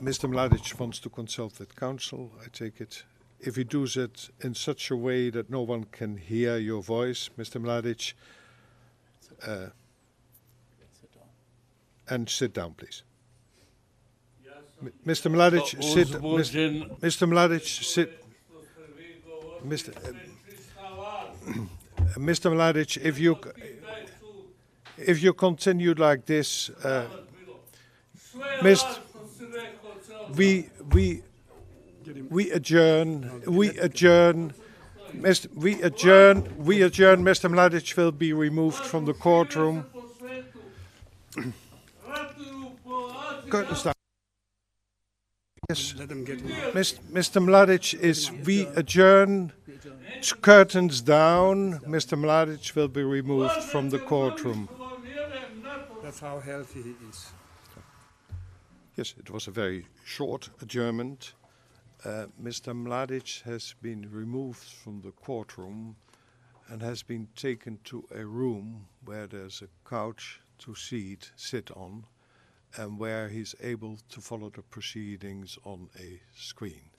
Mr. Mladich wants to consult with counsel, I take it. If he does it in such a way that no one can hear your voice, Mr. Mladich, and sit down, please. Mr. Mladich, sit. Mr. Mladich, sit. Mr. Mladich, if you continue like this, we adjourn. Mr. Mladich will be removed from the courtroom. Yes, Mr. Mladich we adjourn. Curtains down. Mr. Mladich will be removed from the courtroom. That's how healthy he is. Yes, it was a very short adjournment. Mr. Mladich has been removed from the courtroom and has been taken to a room where there's a couch to sit on, and where he's able to follow the proceedings on a screen.